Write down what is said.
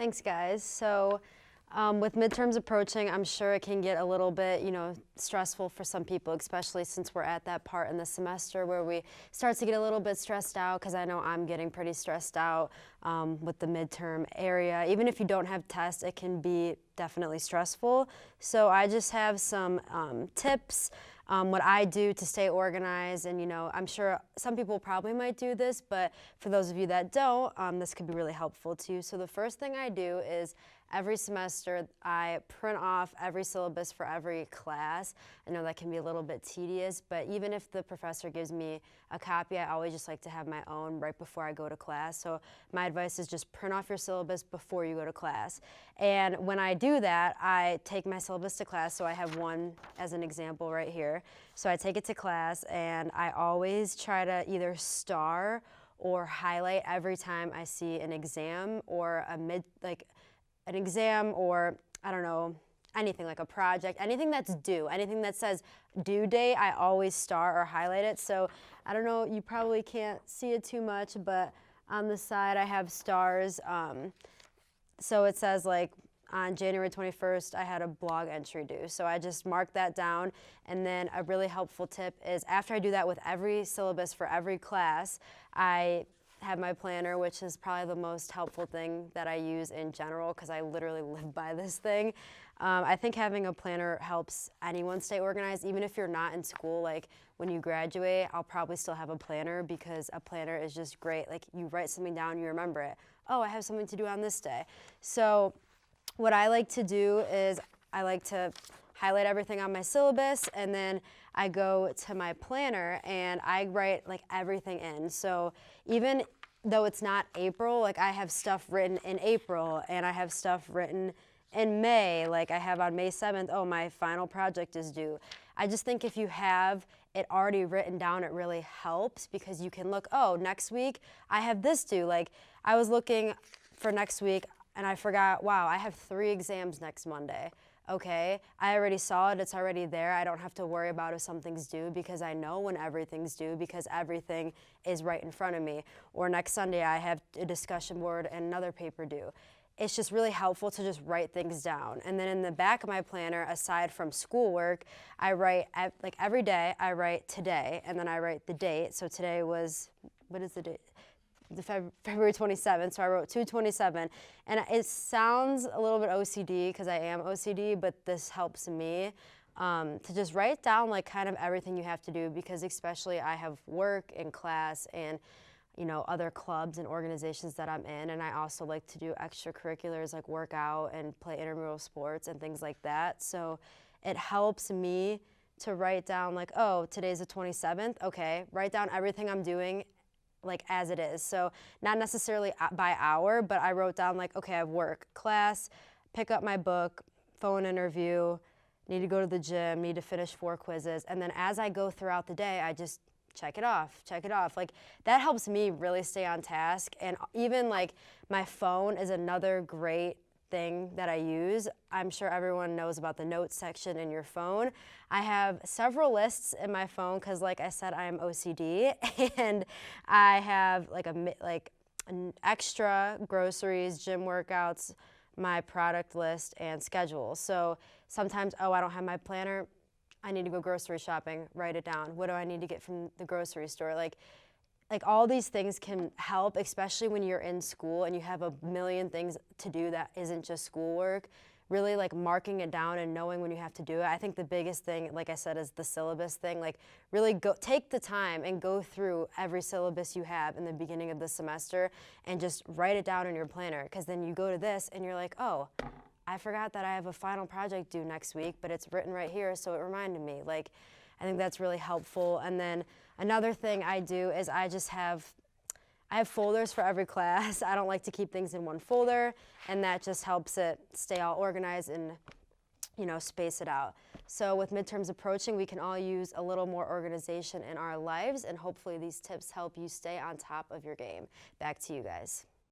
Thanks, guys. So with midterms approaching, I'm sure it can get a little bit, stressful for some people, especially since we're at that part in the semester where we start to get a little bit stressed out, because I know I'm getting pretty stressed out with the midterm area. Even if you don't have tests, it can be definitely stressful. So I just have some tips, what I do to stay organized. And, I'm sure some people probably might do this, but for those of you that don't, this could be really helpful too. So the first thing I do is every semester, I print off every syllabus for every class. I know that can be a little bit tedious, but even if the professor gives me a copy, I always just like to have my own right before I go to class. So my advice is just print off your syllabus before you go to class. And when I do that, I take my syllabus to class. So I have one as an example right here. So I take it to class, and I always try to either star or highlight every time I see an exam or an exam, or I don't know, anything like a project, anything that's due, anything that says due date, I always star or highlight it. So I don't know, you probably can't see it too much, but on the side I have stars. So it says like on January 21st, I had a blog entry due. So I just mark that down. And then a really helpful tip is after I do that with every syllabus for every class, I have my planner, which is probably the most helpful thing that I use in general, because I literally live by this thing. I think having a planner helps anyone stay organized, even if you're not in school. Like when you graduate, I'll probably still have a planner, because a planner is just great. Like you write something down, you remember it. Oh, I have something to do on this day. So what I like to do is I like to highlight everything on my syllabus, and then I go to my planner and I write like everything in. So even though it's not April, like I have stuff written in April, and I have stuff written in May. Like I have on May 7th, oh, my final project is due. I just think if you have it already written down, it really helps, because you can look, oh, next week I have this due. Like I was looking for next week and I forgot, wow, I have 3 exams next Monday. Okay, I already saw it, it's already there. I don't have to worry about if something's due, because I know when everything's due, because everything is right in front of me. Or next Sunday, I have a discussion board and another paper due. It's just really helpful to just write things down. And then in the back of my planner, aside from schoolwork, I write, like every day, I write today, and then I write the date. So today was, what is the date? February 27th, so I wrote 2/27, and it sounds a little bit OCD, because I am OCD, but this helps me to just write down like kind of everything you have to do, because especially I have work and class and other clubs and organizations that I'm in, and I also like to do extracurriculars like work out and play intramural sports and things like that. So it helps me to write down like, oh, today's the 27th, okay, write down everything I'm doing like as it is. So not necessarily by hour, but I wrote down like, okay, I have work, class, pick up my book, phone interview, need to go to the gym, need to finish 4 quizzes. And then as I go throughout the day, I just check it off. Like that helps me really stay on task. And even like my phone is another great thing that I use. I'm sure everyone knows about the notes section in your phone. I have several lists in my phone, because like I said, I'm OCD, and I have like an extra groceries, gym workouts, my product list, and schedule. So sometimes, oh, I don't have my planner, I need to go grocery shopping, write it down. What do I need to get from the grocery store? Like all these things can help, especially when you're in school and you have a million things to do that isn't just schoolwork. Really like marking it down and knowing when you have to do it. I think the biggest thing, like I said, is the syllabus thing. Like really take the time and go through every syllabus you have in the beginning of the semester and just write it down in your planner, because then you go to this and you're like, oh, I forgot that I have a final project due next week, but it's written right here, so it reminded me. Like, I think that's really helpful. And then another thing I do is I have folders for every class. I don't like to keep things in one folder, and that just helps it stay all organized and space it out. So with midterms approaching, we can all use a little more organization in our lives, and hopefully these tips help you stay on top of your game. Back to you guys.